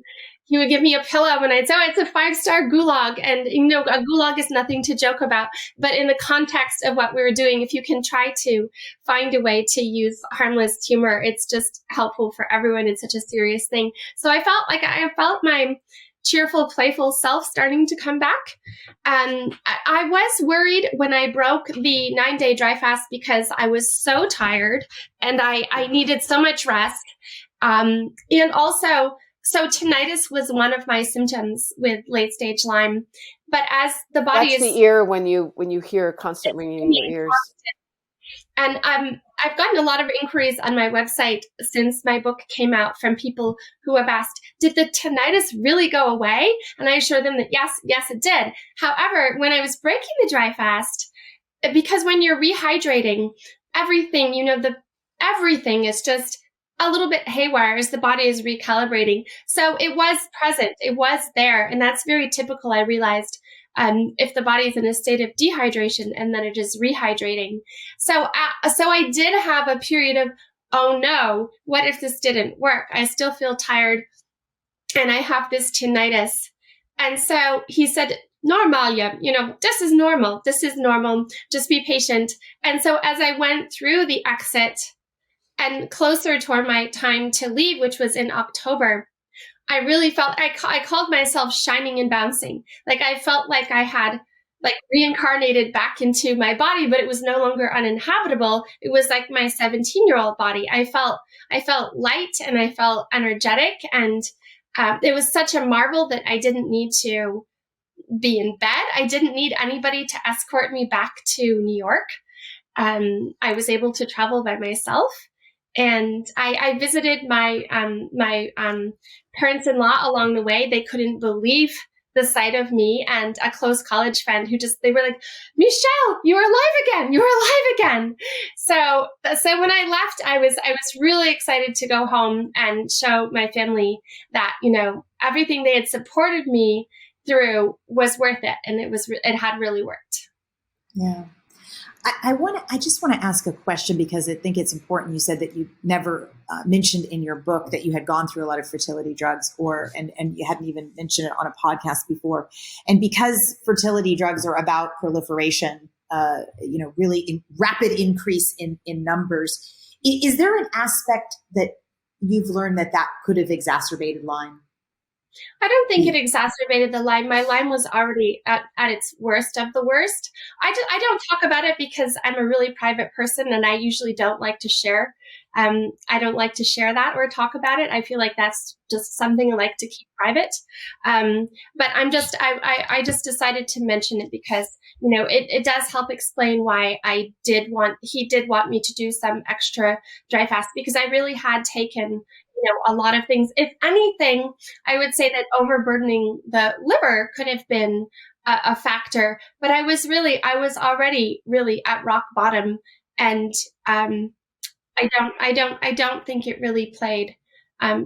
he would give me a pillow, and I'd say, "Oh, it's a 5-star gulag." And, a gulag is nothing to joke about. But in the context of what we were doing, if you can try to find a way to use harmless humor, it's just helpful for everyone. It's such a serious thing. So I felt my cheerful, playful self starting to come back. I was worried when I broke the 9-day dry fast, because I was so tired and I needed so much rest. And also, so tinnitus was one of my symptoms with late stage Lyme. But as the body That's the ear when you hear constant ringing in your ears. And I've gotten a lot of inquiries on my website since my book came out from people who have asked, did the tinnitus really go away? And I assured them that yes, it did. However, when I was breaking the dry fast, because when you're rehydrating, everything, everything is just a little bit haywire as the body is recalibrating. So it was present, it was there. And that's very typical, I realized, if the body is in a state of dehydration and then it is rehydrating. So I did have a period of, oh no, what if this didn't work? I still feel tired and I have this tinnitus. And so he said, Normalia, this is normal. This is normal. Just be patient. And so as I went through the exit and closer toward my time to leave, which was in October, I really felt, I called myself shining and bouncing. Like I felt like I had reincarnated back into my body, but it was no longer uninhabitable. It was like my 17-year-old body. I felt light and I felt energetic. And it was such a marvel that I didn't need to be in bed. I didn't need anybody to escort me back to New York. I was able to travel by myself. And I visited my parents-in-law along the way. They couldn't believe the sight of me, and a close college friend they were like, Michelle, you're alive again. You're alive again. So when I left, I was really excited to go home and show my family that, everything they had supported me through was worth it. And it had really worked. Yeah. I just want to ask a question because I think it's important. You said that you never mentioned in your book that you had gone through a lot of fertility drugs, and you hadn't even mentioned it on a podcast before. And because fertility drugs are about proliferation, really rapid increase in numbers, is there an aspect that you've learned that could have exacerbated Lyme? I don't think it exacerbated the Lyme. My Lyme was already at its worst of the worst. I don't talk about it because I'm a really private person, and I usually don't like to share. I don't like to share that or talk about it. I feel like that's just something I like to keep private. But I just decided to mention it because, it does help explain why he did want me to do some extra dry fast, because I really had taken a lot of things. If anything, I would say that overburdening the liver could have been a factor, but I was already really at rock bottom, and I don't think it really played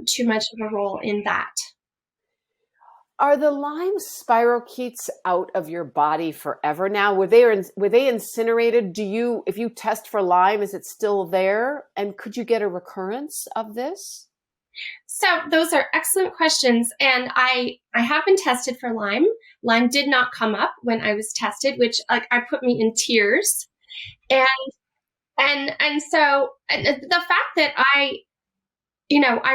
too much of a role in that. Are the Lyme spirochetes out of your body forever now? Were they incinerated? If you test for Lyme, is it still there? And could you get a recurrence of this? So those are excellent questions. And I have been tested for Lyme. Lyme did not come up when I was tested, which I put me in tears. And so the fact that I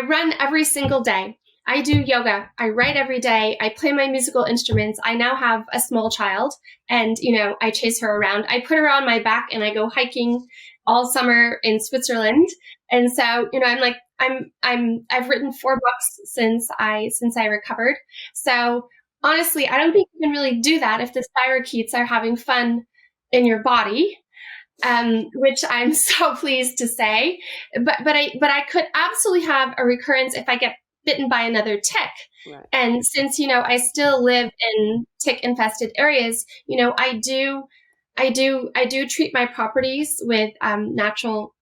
run every single day. I do yoga. I write every day. I play my musical instruments. I now have a small child, and, I chase her around. I put her on my back and I go hiking all summer in Switzerland. And so, I've written 4 books since I recovered. So honestly, I don't think you can really do that if the spirochetes are having fun in your body, which I'm so pleased to say. But I could absolutely have a recurrence if I get bitten by another tick. Right. And since, I still live in tick infested areas, I do treat my properties with natural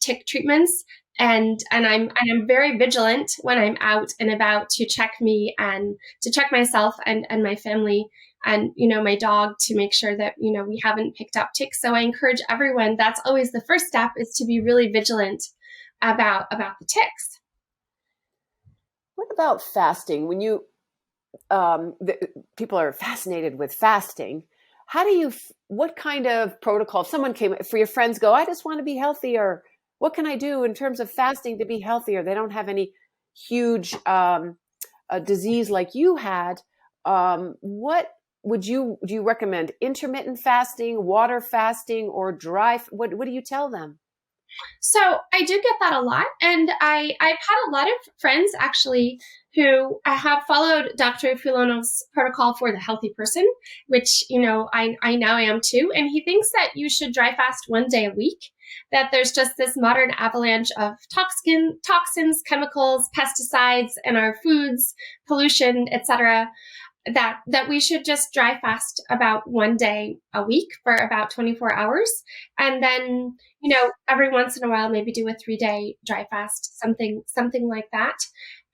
tick treatments, and I'm very vigilant when I'm out and about to check me and to check myself and my family and my dog, to make sure that we haven't picked up ticks. So I encourage everyone, that's always the first step, is to be really vigilant about the ticks. What about fasting? When people are fascinated with fasting, what kind of protocol, if someone came for your friends, I just want to be healthier, what can I do in terms of fasting to be healthier? They don't have any huge disease like you had. What do you recommend? Intermittent fasting, water fasting, or dry? What do you tell them? So I do get that a lot. And I've had a lot of friends actually who have followed Dr. Filonov's protocol for the healthy person, which, I now am too. And he thinks that you should dry fast 1 day a week, that there's just this modern avalanche of toxins, chemicals, pesticides in our foods, pollution, etc., that we should just dry fast about 1 day a week for about 24 hours. And then, every once in a while, maybe do a 3-day dry fast, something like that.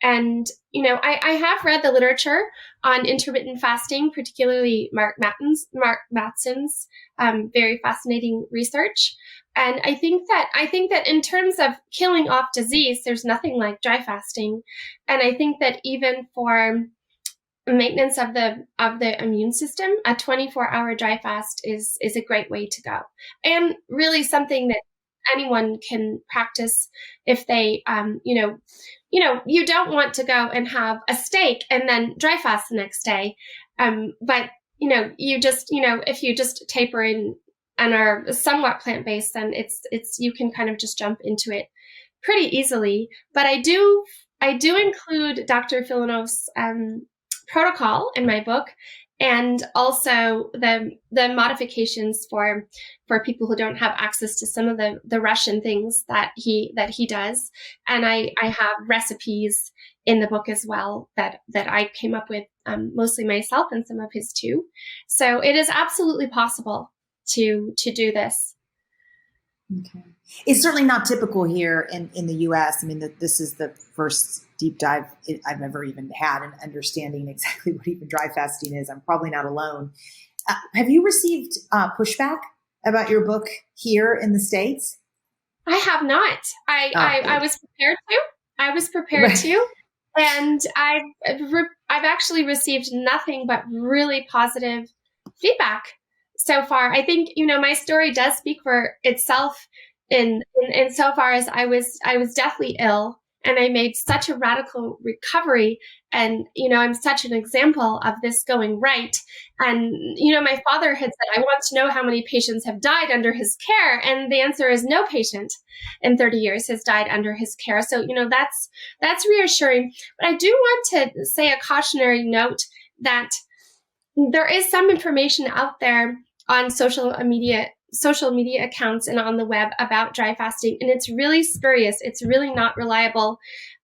And, I have read the literature on intermittent fasting, particularly Mark Mattson's very fascinating research. And I think that in terms of killing off disease, there's nothing like dry fasting. And I think that even for maintenance of the immune system, a 24-hour dry fast is a great way to go, and really something that anyone can practice if they, you don't want to go and have a steak and then dry fast the next day, but you just, if you just taper in and are somewhat plant-based, then it's you can kind of just jump into it pretty easily. But I do include Dr. Filonov's protocol in my book, and also the modifications for people who don't have access to some of the Russian things that he does. And I have recipes in the book as well that I came up with mostly myself, and some of his too. So it is absolutely possible to do this. Okay. It's certainly not typical here in the U.S. I mean, this is the first deep dive I've ever even had in understanding exactly what even dry fasting is. I'm probably not alone. Have you received pushback about your book here in the States? I have not. I was prepared to. I was prepared to. And I've actually received nothing but really positive feedback so far. I think, my story does speak for itself in so far as I was deathly ill, and I made such a radical recovery, and I'm such an example of this going right. And my father had said, I want to know how many patients have died under his care, and the answer is no patient in 30 years has died under his care. So that's reassuring. But I do want to say a cautionary note that there is some information out there on social media accounts and on the web about dry fasting, and it's really spurious. It's really not reliable.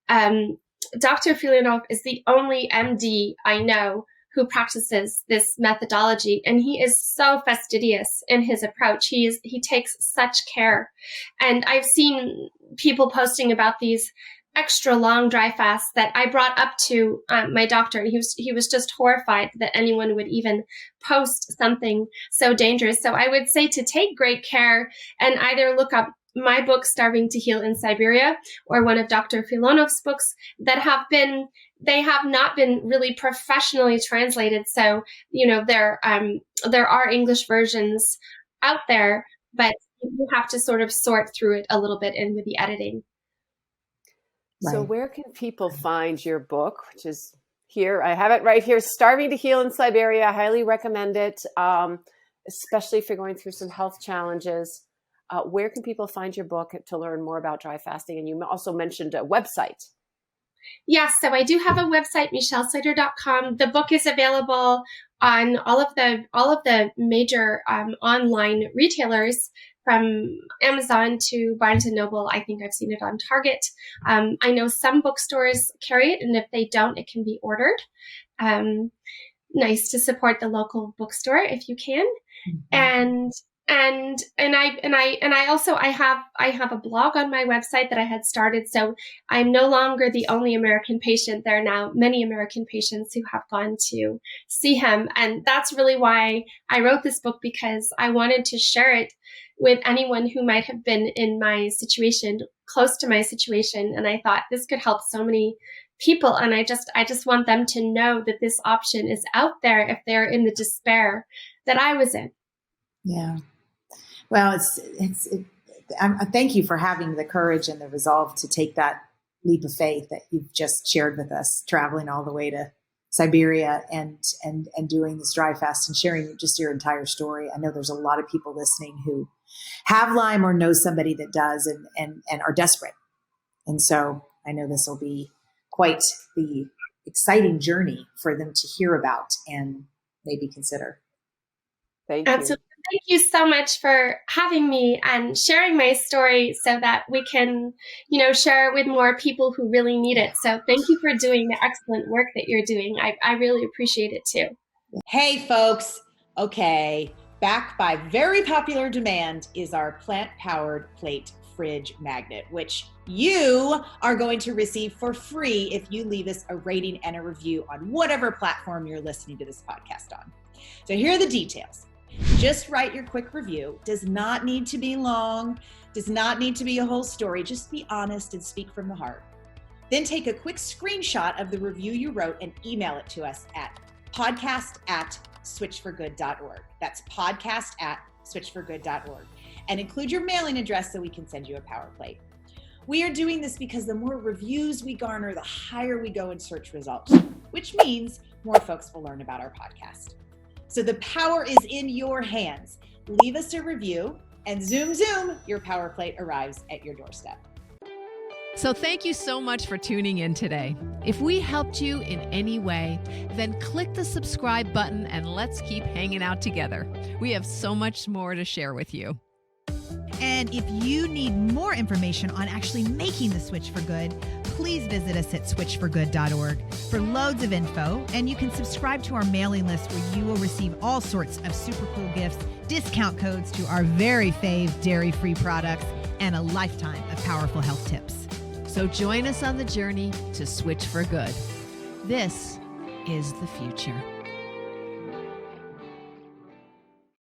Dr. Filonov is the only MD I know who practices this methodology, and he is so fastidious in his approach. He takes such care. And I've seen people posting about these extra long dry fasts that I brought up to my doctor, and he was just horrified that anyone would even post something so dangerous. So I would say to take great care and either look up my book, Starving to Heal in Siberia, or one of Dr. Filonov's books that they have not been really professionally translated. So, there are English versions out there, but you have to sort of sort through it a little bit in with the editing. So where can people find your book, which is here? I have it right here, Starving to Heal in Siberia. I highly recommend it, especially if you're going through some health challenges. Where can people find your book to learn more about dry fasting? And you also mentioned a website. Yes, so I do have a website, michelleslater.com. The book is available on all of the major online retailers, from Amazon to Barnes & Noble. I think I've seen it on Target. I know some bookstores carry it, and if they don't, it can be ordered. Nice to support the local bookstore if you can. Mm-hmm. And I also have a blog on my website that I had started. So I'm no longer the only American patient. There are now many American patients who have gone to see him. And that's really why I wrote this book, because I wanted to share it with anyone who might have been in my situation, close to my situation. And I thought this could help so many people. And I just want them to know that this option is out there if they're in the despair that I was in. Yeah. Well, I thank you for having the courage and the resolve to take that leap of faith that you've just shared with us, traveling all the way to Siberia and doing this dry fast and sharing just your entire story. I know there's a lot of people listening who have Lyme or know somebody that does and are desperate. And so I know this will be quite the exciting journey for them to hear about and maybe consider. Thank you. Absolutely. Thank you so much for having me and sharing my story so that we can, share it with more people who really need it. So thank you for doing the excellent work that you're doing. I really appreciate it too. Hey folks. Okay. Back by very popular demand is our plant-powered plate fridge magnet, which you are going to receive for free if you leave us a rating and a review on whatever platform you're listening to this podcast on. So here are the details. Just write your quick review. Does not need to be long, does not need to be a whole story. Just be honest and speak from the heart. Then take a quick screenshot of the review you wrote and email it to us at podcast@switch4good.org. That's podcast@switch4good.org. And include your mailing address so we can send you a power plate. We are doing this because the more reviews we garner, the higher we go in search results, which means more folks will learn about our podcast. So the power is in your hands. Leave us a review and zoom, your power plate arrives at your doorstep. So thank you so much for tuning in today. If we helped you in any way, then click the subscribe button and let's keep hanging out together. We have so much more to share with you. And if you need more information on actually making the switch for good, please visit us at switch4good.org for loads of info. And you can subscribe to our mailing list where you will receive all sorts of super cool gifts, discount codes to our very fave dairy-free products, and a lifetime of powerful health tips. So join us on the journey to Switch for Good. This is the future.